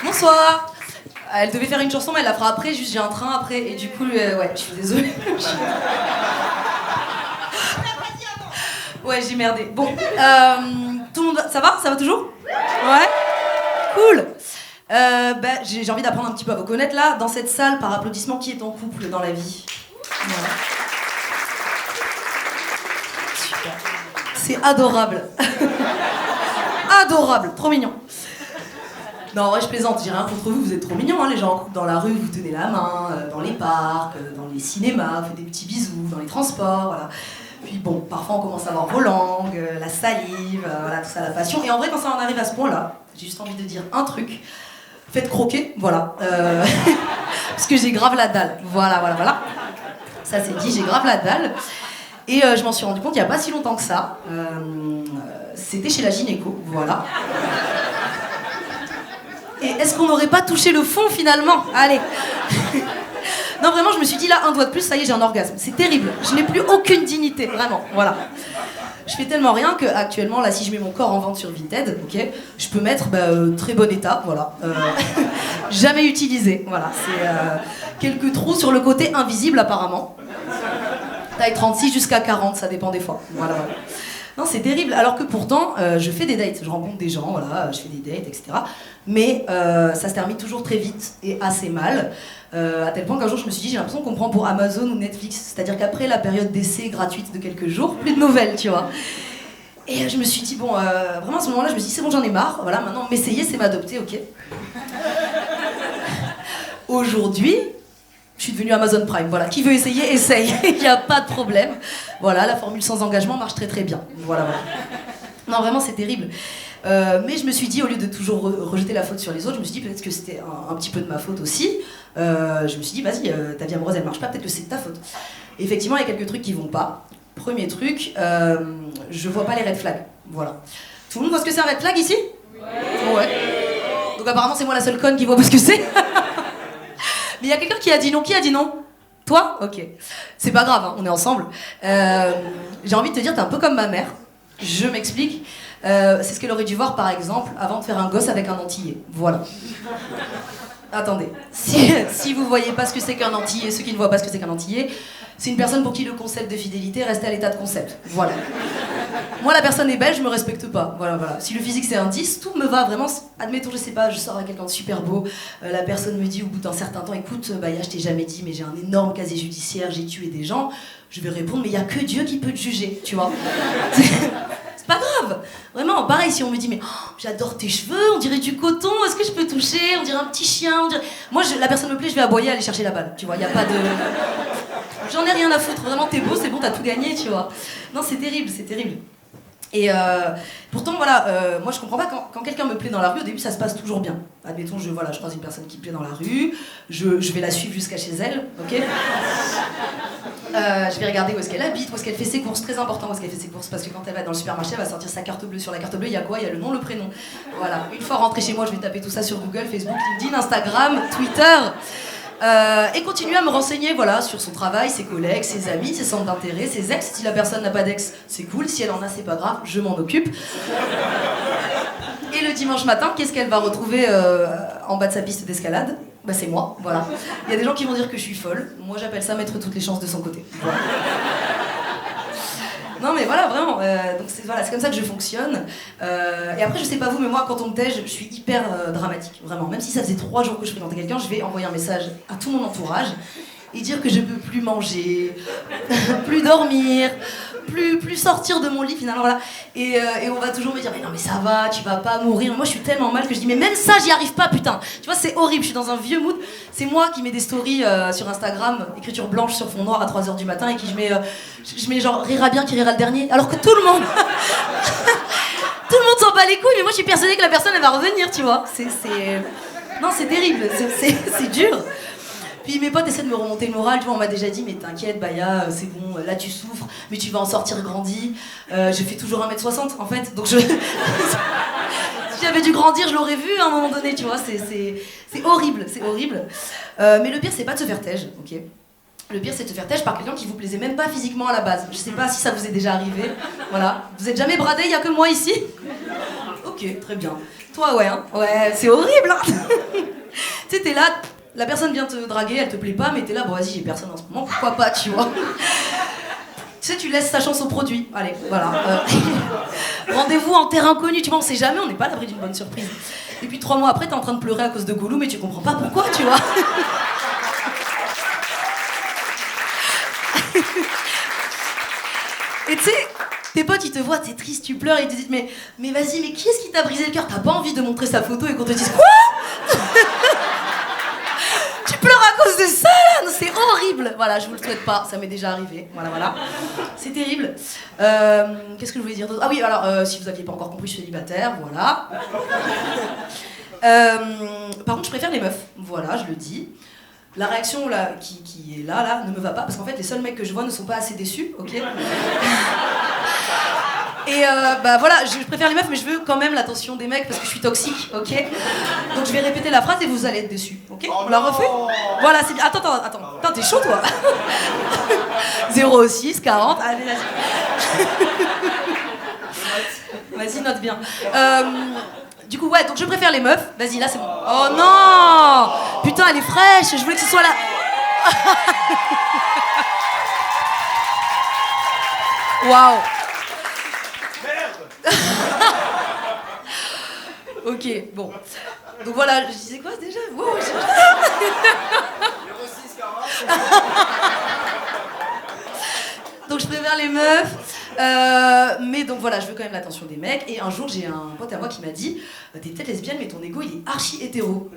Bonsoir. Elle devait faire une chanson, mais elle la fera après, juste j'ai un train après, et du coup, ouais, je suis désolée. Ouais, j'ai merdé. Bon, tout le monde va... Ça va? Ça va toujours? Ouais? Cool. J'ai envie d'apprendre un petit peu à vous connaître là, dans cette salle, par applaudissement, qui est en couple dans la vie? Voilà. Super. C'est adorable. Adorable, trop mignon. Non, en vrai, je plaisante, j'ai rien contre vous, vous êtes trop mignons, hein, les gens en couple dans la rue, vous tenez la main, dans les parcs, dans les cinémas, vous faites des petits bisous, dans les transports, voilà. Puis bon, parfois on commence à voir vos langues, la salive, voilà, tout ça, la passion. Et en vrai, quand ça en arrive à ce point-là, j'ai juste envie de dire un truc. Faites croquer, voilà. Parce que j'ai grave la dalle. Voilà. Ça c'est dit, j'ai grave la dalle. Et je m'en suis rendu compte il n'y a pas si longtemps que ça. C'était chez la gynéco, voilà. Et est-ce qu'on n'aurait pas touché le fond finalement? Allez. Non, vraiment, je me suis dit là, un doigt de plus, ça y est, j'ai un orgasme. C'est terrible. Je n'ai plus aucune dignité, vraiment. Voilà. Je fais tellement rien que actuellement, là, si je mets mon corps en vente sur Vinted, ok, je peux mettre très bon état, voilà. Jamais utilisé, voilà. C'est quelques trous sur le côté invisible apparemment. Taille 36 jusqu'à 40, ça dépend des fois. Voilà. Non, c'est terrible. Alors que pourtant, je fais des dates, je rencontre des gens, voilà, je fais des dates, etc. Mais ça se termine toujours très vite et assez mal. À tel point qu'un jour je me suis dit, j'ai l'impression qu'on prend pour Amazon ou Netflix. C'est-à-dire qu'après la période d'essai gratuite de quelques jours, plus de nouvelles, tu vois. Et je me suis dit, bon, vraiment à ce moment-là, je me suis dit, c'est bon, j'en ai marre. Voilà, maintenant, m'essayer, c'est m'adopter, ok. Aujourd'hui, je suis devenue Amazon Prime, voilà. Qui veut essayer, essaye. Il n'y a pas de problème. Voilà, la formule sans engagement marche très très bien. Voilà. Non, vraiment, c'est terrible. Mais je me suis dit, au lieu de toujours rejeter la faute sur les autres, je me suis dit peut-être que c'était un petit peu de ma faute aussi. Je me suis dit, vas-y, ta vie amoureuse, elle marche pas, peut-être que c'est de ta faute. Et effectivement, il y a quelques trucs qui vont pas. Premier truc, je vois pas les red flags. Voilà. Tout le monde voit ce que c'est un red flag ici? Ouais. Donc apparemment, c'est moi la seule conne qui voit pas ce que c'est. Mais il y a quelqu'un qui a dit non. Qui a dit non? Toi? Ok. C'est pas grave, hein, on est ensemble. J'ai envie de te dire, t'es un peu comme ma mère. Je m'explique. C'est ce qu'elle aurait dû voir, par exemple, avant de faire un gosse avec un antillais. Voilà. Attendez. Si vous voyez pas ce que c'est qu'un antillais, ceux qui ne voient pas ce que c'est qu'un antillais, c'est une personne pour qui le concept de fidélité reste à l'état de concept. Voilà. Moi, la personne est belle, je me respecte pas. Voilà. Si le physique c'est un 10, tout me va vraiment. Admettons, je sais pas, je sors avec quelqu'un de super beau, la personne me dit au bout d'un certain temps, écoute, Baya, je t'ai jamais dit, mais j'ai un énorme casier judiciaire, j'ai tué des gens. Je vais répondre, mais il y a que Dieu qui peut te juger, tu vois. C'est pas grave. Vraiment, pareil, si on me dit, mais oh, j'adore tes cheveux, on dirait du coton, est-ce que je peux toucher? On dirait un petit chien, on dirait... Moi, la personne me plaît, je vais aboyer, aller chercher la balle, tu vois, il y a pas de... J'en ai rien à foutre, vraiment, t'es beau, c'est bon, t'as tout gagné, tu vois. Non, c'est terrible, c'est terrible. Et pourtant, voilà, moi je comprends pas quand quelqu'un me plaît dans la rue, au début ça se passe toujours bien. Admettons, je croise une personne qui me plaît dans la rue, je vais la suivre jusqu'à chez elle, ok. Je vais regarder où est-ce qu'elle habite, où est-ce qu'elle fait ses courses, très important où est-ce qu'elle fait ses courses, parce que quand elle va dans le supermarché, elle va sortir sa carte bleue. Sur la carte bleue, il y a quoi? Il y a le nom, le prénom. Voilà, une fois rentrée chez moi, je vais taper tout ça sur Google, Facebook, LinkedIn, Instagram, Twitter. Et continuer à me renseigner voilà, sur son travail, ses collègues, ses amis, ses centres d'intérêt, ses ex. Si la personne n'a pas d'ex, c'est cool. Si elle en a, c'est pas grave, je m'en occupe. Et le dimanche matin, qu'est-ce qu'elle va retrouver en bas de sa piste d'escalade? Bah c'est moi, voilà. Il y a des gens qui vont dire que je suis folle. Moi j'appelle ça mettre toutes les chances de son côté. Voilà. Non mais voilà, vraiment, donc c'est comme ça que je fonctionne. Et après, je sais pas vous, mais moi, quand on me tège, je suis hyper dramatique, vraiment. Même si ça faisait 3 jours que je fréquentais quelqu'un, je vais envoyer un message à tout mon entourage et dire que je peux plus manger, plus dormir, plus sortir de mon lit finalement, voilà. Et on va toujours me dire, mais non mais ça va, tu vas pas mourir. Moi je suis tellement mal que je dis, mais même ça j'y arrive pas, putain. Tu vois, c'est horrible, je suis dans un vieux mood. C'est moi qui mets des stories sur Instagram, écriture blanche sur fond noir à 3h du matin, et qui je mets genre rira bien qui rira le dernier, alors que tout le monde tout le monde s'en bat les couilles, mais moi je suis persuadée que la personne elle va revenir, tu vois. Non, c'est terrible, c'est dur. Puis mes potes essaient de me remonter le moral, tu vois, on m'a déjà dit, mais t'inquiète Baya, c'est bon, là tu souffres, mais tu vas en sortir grandi. Je fais toujours 1m60 en fait, donc si j'avais dû grandir, je l'aurais vu à un moment donné, tu vois, c'est horrible, c'est horrible. Mais le pire, c'est pas de se faire tège, ok. Le pire, c'est de se faire tège par quelqu'un qui vous plaisait même pas physiquement à la base. Je sais pas si ça vous est déjà arrivé, voilà. Vous êtes jamais bradé, y a que moi ici? Ok, très bien. Toi, ouais, hein. Ouais, c'est horrible, hein. Tu sais, t'es là, la personne vient te draguer, elle te plaît pas, mais t'es là, bon vas-y, j'ai personne en ce moment, pourquoi pas, tu vois. Tu sais, tu laisses sa chance au produit. Allez, voilà. Rendez-vous en terre inconnue, tu vois, on sait jamais, on n'est pas à l'abri d'une bonne surprise. Et puis 3 mois après, t'es en train de pleurer à cause de Gollum, mais tu comprends pas pourquoi, tu vois. Et tu sais, tes potes ils te voient, t'es triste, tu pleures, et ils te disent mais vas-y, mais qui est-ce qui t'a brisé le cœur? T'as pas envie de montrer sa photo et qu'on te dise quoi? Tu pleures à cause de ça là? C'est horrible. Voilà, je vous le souhaite pas, ça m'est déjà arrivé. Voilà. C'est terrible. Qu'est-ce que je voulais dire d'autre? Ah oui, alors si vous aviez pas encore compris, je suis célibataire, voilà. Par contre, je préfère les meufs. Voilà, je le dis. La réaction là, qui est là, ne me va pas, parce qu'en fait, les seuls mecs que je vois ne sont pas assez déçus, ok. Et bah voilà, je préfère les meufs, mais je veux quand même l'attention des mecs, parce que je suis toxique, ok. Donc je vais répéter la phrase et vous allez être déçus, ok. On la refait? Voilà, c'est bien. Attends. Putain, t'es chaud, toi. 06, 40, allez, vas-y. Vas-y, note bien. Du coup, ouais, donc je préfère les meufs. Vas-y, là, c'est bon. Oh non! Putain, elle est fraîche, je voulais que ce soit là. Waouh! Ok, bon. Donc voilà, je disais quoi déjà? Wow, Donc je préfère les meufs, mais donc voilà, je veux quand même l'attention des mecs. Et un jour, j'ai un pote à moi qui m'a dit t'es peut-être lesbienne, mais ton ego il est archi hétéro.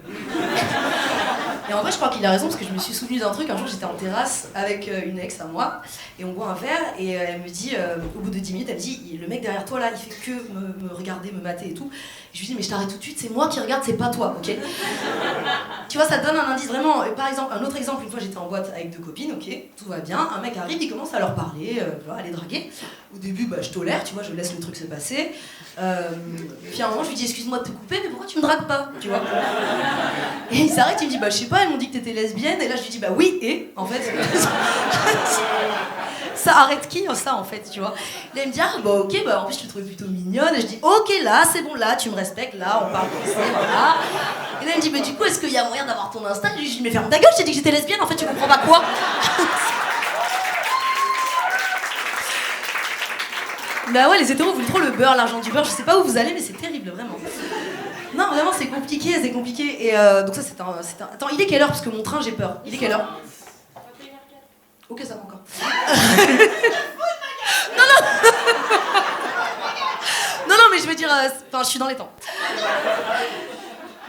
Et en vrai, je crois qu'il a raison, parce que je me suis souvenu d'un truc. Un jour, j'étais en terrasse avec une ex à moi, et on boit un verre, et elle me dit, au bout de 10 minutes, elle me dit le mec derrière toi là, il fait que me regarder, me mater et tout. Et je lui dis mais je t'arrête tout de suite, c'est moi qui regarde, c'est pas toi, ok. Tu vois, ça te donne un indice vraiment. Par exemple, un autre exemple, une fois j'étais en boîte avec 2 copines, ok, tout va bien, un mec arrive, il commence à leur parler, à les draguer. Au début, bah, je tolère, tu vois, je laisse le truc se passer. Puis à un moment, je lui dis excuse-moi de te couper, mais pourquoi tu me dragues pas, tu vois. Et il s'arrête, il me dit bah je sais pas, elles m'ont dit que t'étais lesbienne, et là je lui dis bah oui, et en fait. Ça arrête qui ça en fait, tu vois. Là il me dit ah bah ok, bah en plus je te trouvais plutôt mignonne, et je dis ok là c'est bon, là tu me respectes, là on parle comme ça, voilà. Et là il me dit mais du coup est-ce qu'il y a moyen d'avoir ton Insta? Je lui dis mais ferme ta gueule, je t'ai dit que j'étais lesbienne, en fait tu comprends pas quoi. Bah ouais, les hétéros voulaient trop le beurre, l'argent du beurre, je sais pas où vous allez mais c'est terrible vraiment. Non vraiment c'est compliqué. Et donc ça c'est un... Attends, il est quelle heure? Parce que mon train j'ai peur. Il est quelle heure? Ok, ça va encore. Non, mais je veux dire, enfin, je suis dans les temps.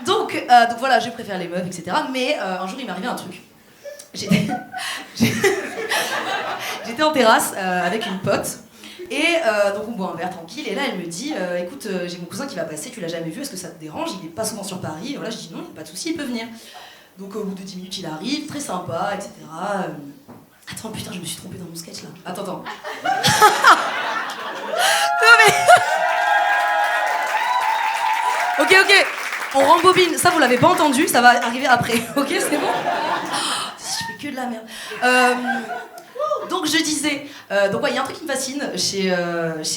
Donc voilà, je préfère les meufs, etc. Mais un jour, il m'est arrivé un truc. J'étais en terrasse avec une pote. Et donc on boit un verre tranquille. Et là, elle me dit écoute, j'ai mon cousin qui va passer, tu l'as jamais vu, est-ce que ça te dérange? Il est pas souvent sur Paris. Et voilà, je dis non, il n'y a pas de souci, il peut venir. Donc au bout de 10 minutes, il arrive, très sympa, etc. Attends, putain, je me suis trompée dans mon sketch là. Attends. Non mais... Ok, on rembobine. Ça, vous l'avez pas entendu, ça va arriver après. Ok, c'est bon? Je fais que de la merde. Donc je disais, donc ouais, il y a un truc qui me fascine chez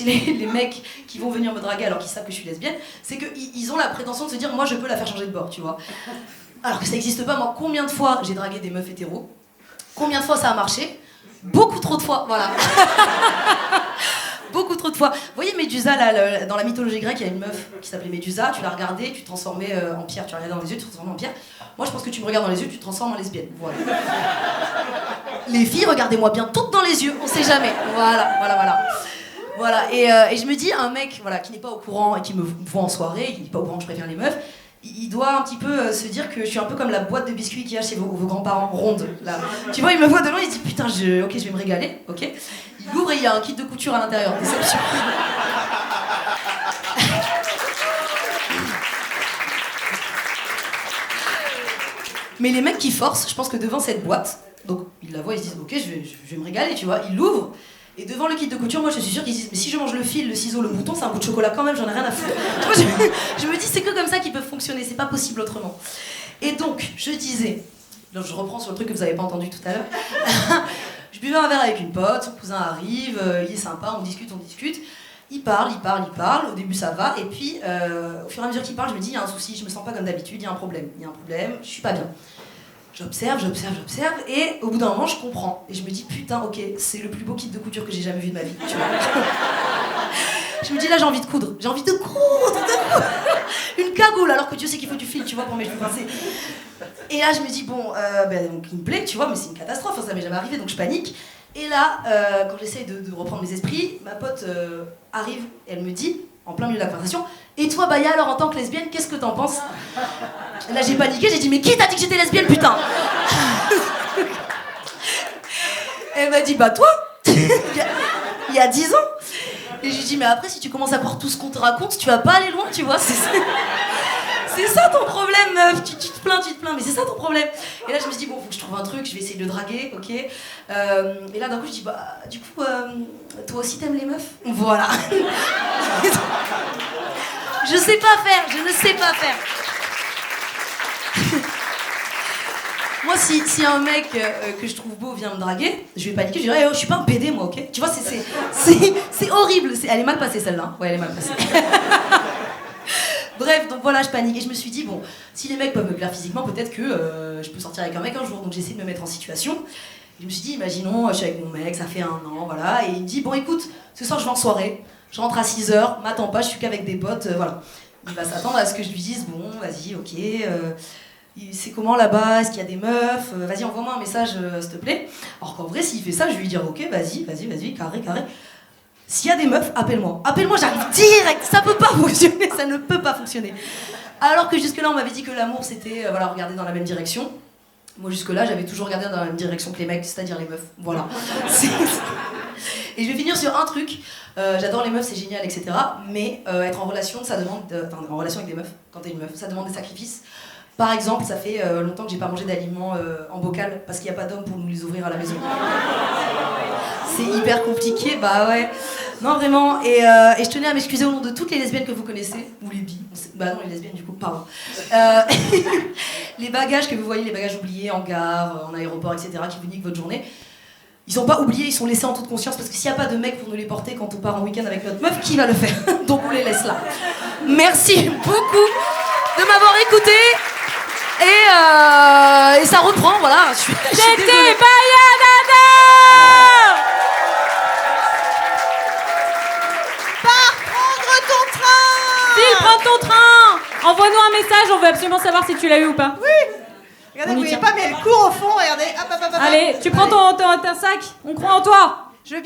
les mecs qui vont venir me draguer alors qu'ils savent que je suis lesbienne, c'est qu'ils ont la prétention de se dire moi je peux la faire changer de bord, tu vois. Alors que ça n'existe pas. Moi, combien de fois j'ai dragué des meufs hétéros? Combien de fois ça a marché? Beaucoup trop de fois, voilà. Beaucoup trop de fois. Vous voyez Médusa, là, dans la mythologie grecque, il y a une meuf qui s'appelait Médusa, tu la regardais, tu te transformais en pierre, tu la regardais dans les yeux, tu te transformais en pierre. Moi, je pense que tu me regardes dans les yeux, tu te transformes en lesbienne. Voilà. Les filles, regardez-moi bien toutes dans les yeux, on sait jamais. Voilà, et je me dis, un mec voilà, qui n'est pas au courant et qui me voit en soirée, il n'est pas au courant que je préfère les meufs, il doit un petit peu se dire que je suis un peu comme la boîte de biscuits qu'il y a chez vos grands-parents, ronde, là. Tu vois, il me voit de loin, il se dit putain, ok, je vais me régaler, ok. Il ouvre et il y a un kit de couture à l'intérieur, déception. Mais les mecs qui forcent, je pense que devant cette boîte, donc ils la voient, ils se disent ok, je vais me régaler, tu vois, ils l'ouvrent. Et devant le kit de couture, moi je suis sûre qu'ils disent mais si je mange le fil, le ciseau, le bouton, c'est un bout de chocolat quand même, j'en ai rien à foutre. Tu vois, je me dis c'est que comme ça qu'ils peuvent fonctionner, c'est pas possible autrement. Et donc, je disais, donc je reprends sur le truc que vous avez pas entendu tout à l'heure. Je buvais un verre avec une pote, son cousin arrive, il est sympa, on discute. Il parle. Au début, ça va. Et puis, au fur et à mesure qu'il parle, je me dis, il y a un souci, je me sens pas comme d'habitude, il y a un problème, je suis pas bien. J'observe. Et au bout d'un moment, je comprends. Et je me dis, putain, ok, c'est le plus beau kit de couture que j'ai jamais vu de ma vie. Tu vois. Je me dis, là, j'ai envie de coudre. Une cagoule, alors que Dieu sait qu'il faut du fil, tu vois, pour mes cheveux pincés. Et là, je me dis, bon, donc il me plaît, tu vois, mais c'est une catastrophe, ça m'est jamais arrivé, donc je panique. Et là, quand j'essaye de reprendre mes esprits, ma pote arrive et elle me dit, en plein milieu de la conversation, et toi, Baya, alors en tant que lesbienne, qu'est-ce que t'en penses? Et là, j'ai paniqué, j'ai dit, mais qui t'a dit que j'étais lesbienne, putain? Elle m'a dit, bah toi, il y a 10 ans. Et je lui dis, mais après, si tu commences à voir tout ce qu'on te raconte, tu vas pas aller loin, tu vois. C'est ça ton problème, meuf. Tu te plains, mais c'est ça ton problème. Et là, je me suis dit, bon, faut que je trouve un truc, je vais essayer de le draguer, ok. Et là, d'un coup, je dis, bah, du coup, toi aussi, t'aimes les meufs? Voilà. Je ne sais pas faire. Moi, si un mec que je trouve beau vient me draguer, je vais paniquer, je dirais, oh, je suis pas un PD, moi, ok? Tu vois, c'est horrible. Elle est mal passée, celle-là. Ouais, elle est mal passée. Bref, donc voilà, je panique. Et je me suis dit, bon, si les mecs peuvent me plaire physiquement, peut-être que je peux sortir avec un mec un jour. Donc j'ai essayé de me mettre en situation. Et je me suis dit, imaginons, je suis avec mon mec, ça fait 1 an, voilà. Et il me dit, bon, écoute, ce soir, je vais en soirée. Je rentre à 6h, m'attends pas, je suis qu'avec des potes, voilà. Il va s'attendre à ce que je lui dise, bon, vas-y, ok... c'est comment là-bas? Est-ce qu'il y a des meufs? Vas-y, envoie-moi un message, s'il te plaît. Alors qu'en vrai, s'il fait ça, je vais lui dire ok, vas-y, carré. S'il y a des meufs, appelle-moi, j'arrive direct. Ça peut pas fonctionner, ça ne peut pas fonctionner. Alors que jusque-là, on m'avait dit que l'amour, c'était regarder dans la même direction. Moi, jusque-là, j'avais toujours regardé dans la même direction que les mecs, c'est-à-dire les meufs. Voilà. Et je vais finir sur un truc. J'adore les meufs, c'est génial, etc. Mais être en relation, ça demande, en relation avec des meufs, quand t'es une meuf, ça demande des sacrifices. Par exemple, ça fait longtemps que j'ai pas mangé d'aliments en bocal parce qu'il n'y a pas d'homme pour nous les ouvrir à la maison. C'est hyper compliqué, bah ouais. Non, vraiment. Et je tenais à m'excuser au nom de toutes les lesbiennes que vous connaissez, ou les bi. Bah non, les lesbiennes, du coup, pardon. Les bagages que vous voyez, les bagages oubliés en gare, en aéroport, etc., qui vous niquent votre journée, ils sont pas oubliés, ils sont laissés en toute conscience parce que s'il n'y a pas de mec pour nous les porter quand on part en week-end avec notre meuf, qui va le faire? Donc on les laisse là. Merci beaucoup de m'avoir écouté. Et ça reprend, voilà. C'était Baya Nana. Pars prendre ton train. File prendre ton train. Envoie-nous un message, on veut absolument savoir si tu l'as eu ou pas. Oui. Regardez, vous voyez pas, mais elle court au fond, regardez. Hop. Allez, tu prends ton sac, on croit en toi. Je veux bien